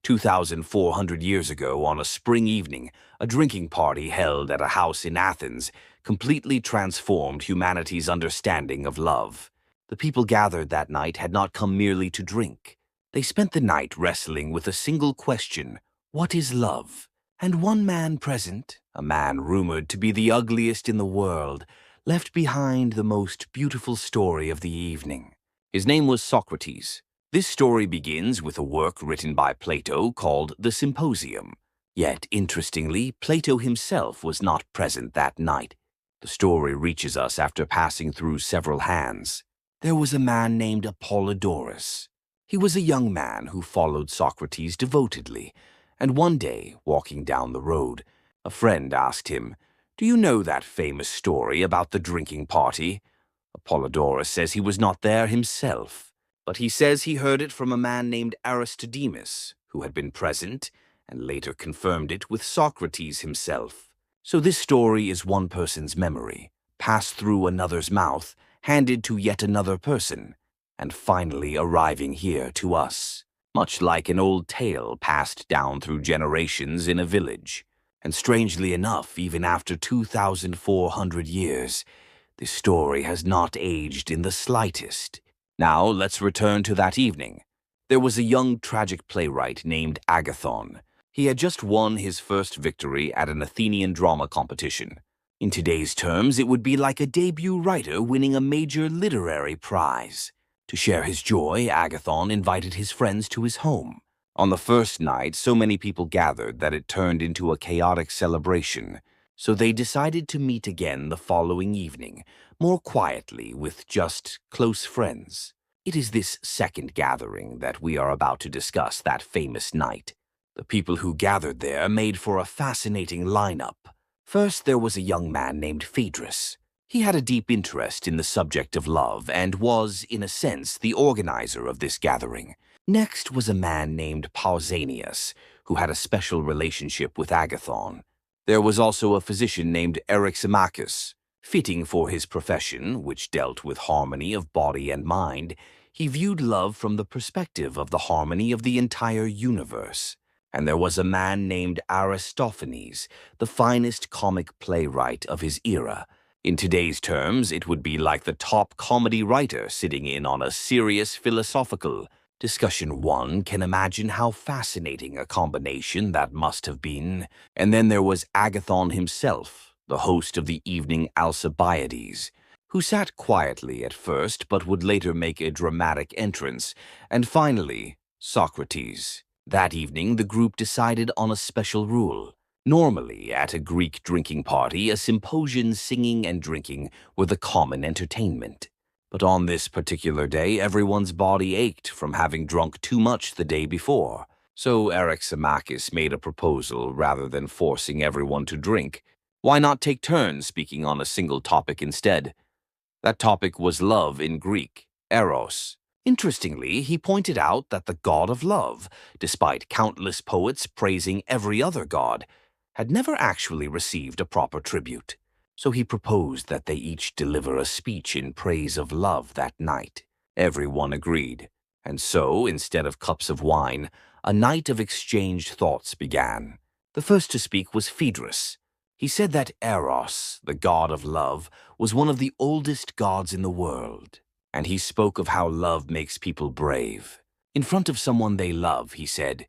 2,400 years ago, on a spring evening, a drinking party held at a house in Athens completely transformed humanity's understanding of love. The people gathered that night had not come merely to drink. They spent the night wrestling with a single question: what is love? And one man present, a man rumored to be the ugliest in the world, left behind the most beautiful story of the evening. His name was Socrates. This story begins with a work written by Plato called The Symposium. Yet, interestingly, Plato himself was not present that night. The story reaches us after passing through several hands. There was a man named Apollodorus. He was a young man who followed Socrates devotedly, and one day, walking down the road, a friend asked him, "Do you know that famous story about the drinking party?" Apollodorus says he was not there himself, but he says he heard it from a man named Aristodemus, who had been present and later confirmed it with Socrates himself. So this story is one person's memory, passed through another's mouth, handed to yet another person, and finally arriving here to us, much like an old tale passed down through generations in a village. And strangely enough, even after 2,400 years, this story has not aged in the slightest. Now, let's return to that evening. There was a young tragic playwright named Agathon. He had just won his first victory at an Athenian drama competition. In today's terms, it would be like a debut writer winning a major literary prize. To share his joy, Agathon invited his friends to his home. On the first night, so many people gathered that it turned into a chaotic celebration. So they decided to meet again the following evening, more quietly, with just close friends. It is this second gathering that we are about to discuss, that famous night. The people who gathered there made for a fascinating lineup. First, there was a young man named Phaedrus. He had a deep interest in the subject of love and was, in a sense, the organizer of this gathering. Next was a man named Pausanias, who had a special relationship with Agathon. There was also a physician named Eryximachus. Fitting for his profession, which dealt with harmony of body and mind, he viewed love from the perspective of the harmony of the entire universe. And there was a man named Aristophanes, the finest comic playwright of his era. In today's terms, it would be like the top comedy writer sitting in on a serious philosophical discussion. One can imagine how fascinating a combination that must have been. And then there was Agathon himself, the host of the evening Alcibiades, who sat quietly at first but would later make a dramatic entrance. And finally, Socrates. That evening, the group decided on a special rule. Normally, at a Greek drinking party, a symposium, singing and drinking were the common entertainment. But on this particular day, everyone's body ached from having drunk too much the day before. So Eryximachus made a proposal rather than forcing everyone to drink. Why not take turns speaking on a single topic instead? That topic was love in Greek, eros. Interestingly, he pointed out that the god of love, despite countless poets praising every other god, had never actually received a proper tribute. So he proposed that they each deliver a speech in praise of love that night. Everyone agreed. And so, instead of cups of wine, a night of exchanged thoughts began. The first to speak was Phaedrus. He said that Eros, the god of love, was one of the oldest gods in the world. And he spoke of how love makes people brave. In front of someone they love, he said,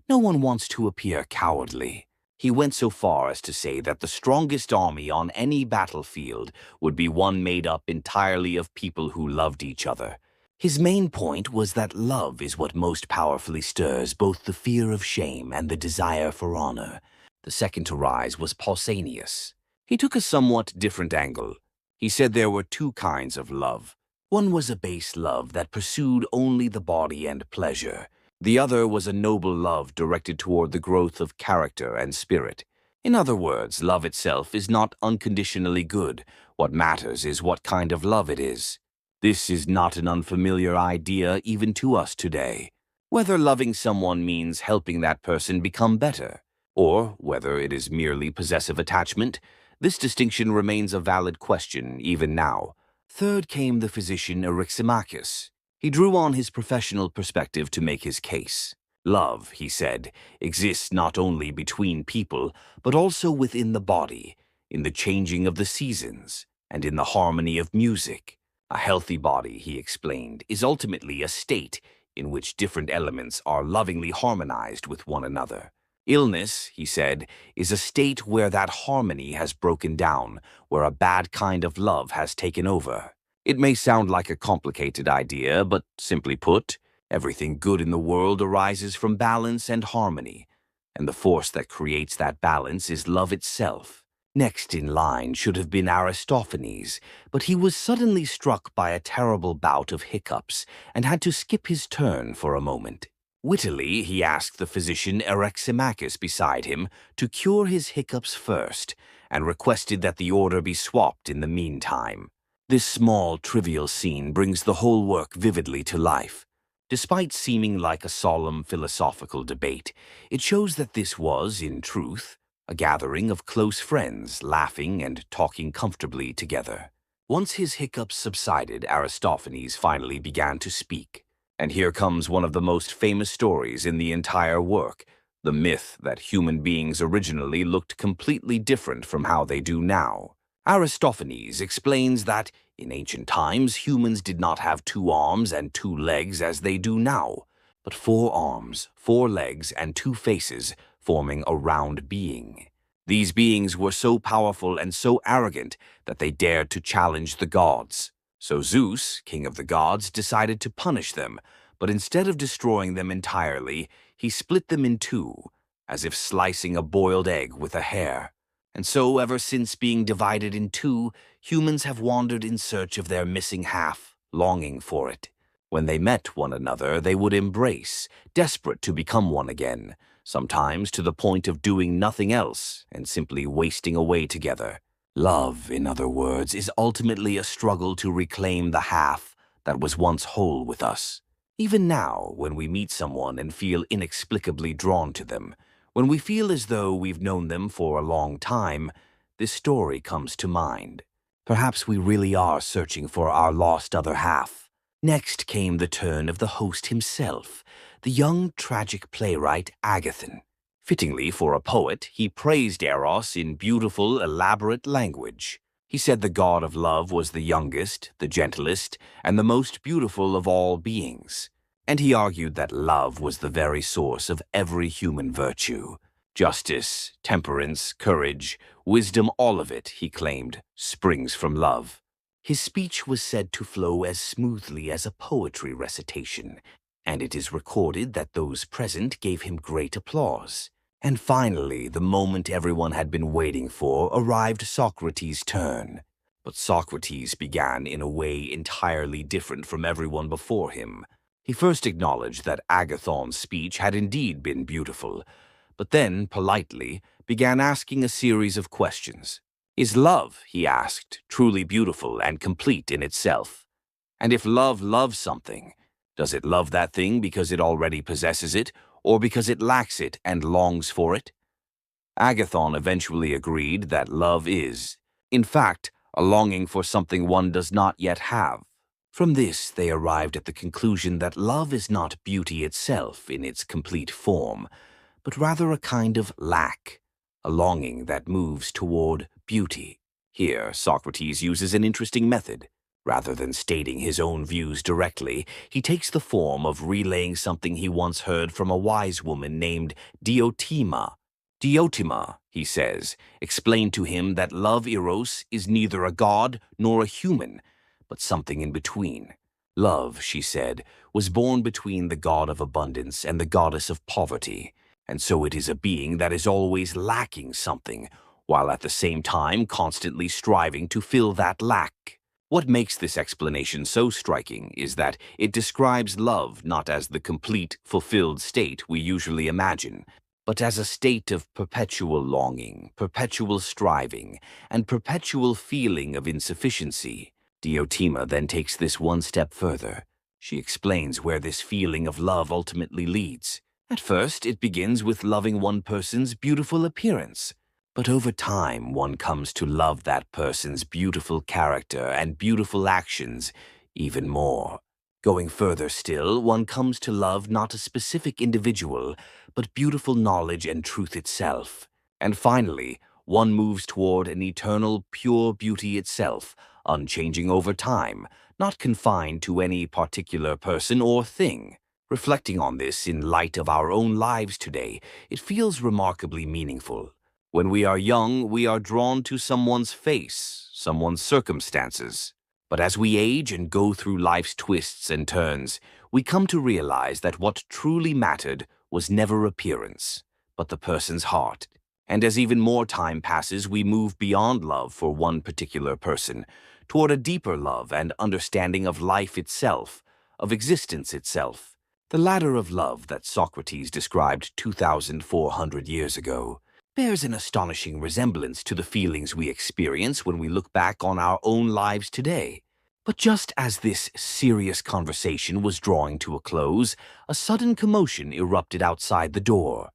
no one wants to appear cowardly. He went so far as to say that the strongest army on any battlefield would be one made up entirely of people who loved each other. His main point was that love is what most powerfully stirs both the fear of shame and the desire for honor. The second to rise was Pausanias. He took a somewhat different angle. He said there were two kinds of love. One was a base love that pursued only the body and pleasure. The other was a noble love directed toward the growth of character and spirit. In other words, love itself is not unconditionally good. What matters is what kind of love it is. This is not an unfamiliar idea even to us today. Whether loving someone means helping that person become better, or whether it is merely possessive attachment, this distinction remains a valid question even now. Third came the physician Eryximachus. He drew on his professional perspective to make his case. Love, he said, exists not only between people, but also within the body, in the changing of the seasons, and in the harmony of music. A healthy body, he explained, is ultimately a state in which different elements are lovingly harmonized with one another. Illness, he said, is a state where that harmony has broken down, where a bad kind of love has taken over. It may sound like a complicated idea, but simply put, everything good in the world arises from balance and harmony, and the force that creates that balance is love itself. Next in line should have been Aristophanes, but he was suddenly struck by a terrible bout of hiccups and had to skip his turn for a moment. Wittily, he asked the physician Eryximachus beside him to cure his hiccups first, and requested that the order be swapped in the meantime. This small, trivial scene brings the whole work vividly to life. Despite seeming like a solemn philosophical debate, it shows that this was, in truth, a gathering of close friends laughing and talking comfortably together. Once his hiccups subsided, Aristophanes finally began to speak. And here comes one of the most famous stories in the entire work, the myth that human beings originally looked completely different from how they do now. Aristophanes explains that, in ancient times, humans did not have 2 arms and 2 legs as they do now, but 4 arms, 4 legs, and 2 faces, forming a round being. These beings were so powerful and so arrogant that they dared to challenge the gods. So Zeus, king of the gods, decided to punish them, but instead of destroying them entirely, he split them in 2, as if slicing a boiled egg with a hair. And so, ever since being divided in 2, humans have wandered in search of their missing half, longing for it. When they met one another, they would embrace, desperate to become one again, sometimes to the point of doing nothing else and simply wasting away together. Love, in other words, is ultimately a struggle to reclaim the half that was once whole with us. Even now, when we meet someone and feel inexplicably drawn to them, when we feel as though we've known them for a long time, this story comes to mind. Perhaps we really are searching for our lost other half. Next came the turn of the host himself, the young tragic playwright Agathon. Fittingly for a poet, he praised Eros in beautiful, elaborate language. He said the god of love was the youngest, the gentlest, and the most beautiful of all beings. And he argued that love was the very source of every human virtue. Justice, temperance, courage, wisdom, all of it, he claimed, springs from love. His speech was said to flow as smoothly as a poetry recitation, and it is recorded that those present gave him great applause. And finally, the moment everyone had been waiting for arrived Socrates' turn. But Socrates began in a way entirely different from everyone before him. He first acknowledged that Agathon's speech had indeed been beautiful, but then, politely, began asking a series of questions. Is love, he asked, truly beautiful and complete in itself? And if love loves something, does it love that thing because it already possesses it, or because it lacks it and longs for it? Agathon eventually agreed that love is, in fact, a longing for something one does not yet have. From this, they arrived at the conclusion that love is not beauty itself in its complete form, but rather a kind of lack, a longing that moves toward beauty. Here, Socrates uses an interesting method. Rather than stating his own views directly, he takes the form of relaying something he once heard from a wise woman named Diotima. Diotima, he says, explained to him that love Eros is neither a god nor a human, but something in between. Love, she said, was born between the god of abundance and the goddess of poverty, and so it is a being that is always lacking something, while at the same time constantly striving to fill that lack. What makes this explanation so striking is that it describes love not as the complete, fulfilled state we usually imagine, but as a state of perpetual longing, perpetual striving, and perpetual feeling of insufficiency. Diotima then takes this one step further. She explains where this feeling of love ultimately leads. At first, it begins with loving one person's beautiful appearance. But over time, one comes to love that person's beautiful character and beautiful actions even more. Going further still, one comes to love not a specific individual, but beautiful knowledge and truth itself. And finally, one moves toward an eternal, pure beauty itself, unchanging over time, not confined to any particular person or thing. Reflecting on this in light of our own lives today, it feels remarkably meaningful. When we are young, we are drawn to someone's face, someone's circumstances. But as we age and go through life's twists and turns, we come to realize that what truly mattered was never appearance, but the person's heart. And as even more time passes, we move beyond love for one particular person, toward a deeper love and understanding of life itself, of existence itself. The ladder of love that Socrates described 2,400 years ago bears an astonishing resemblance to the feelings we experience when we look back on our own lives today. But just as this serious conversation was drawing to a close, a sudden commotion erupted outside the door.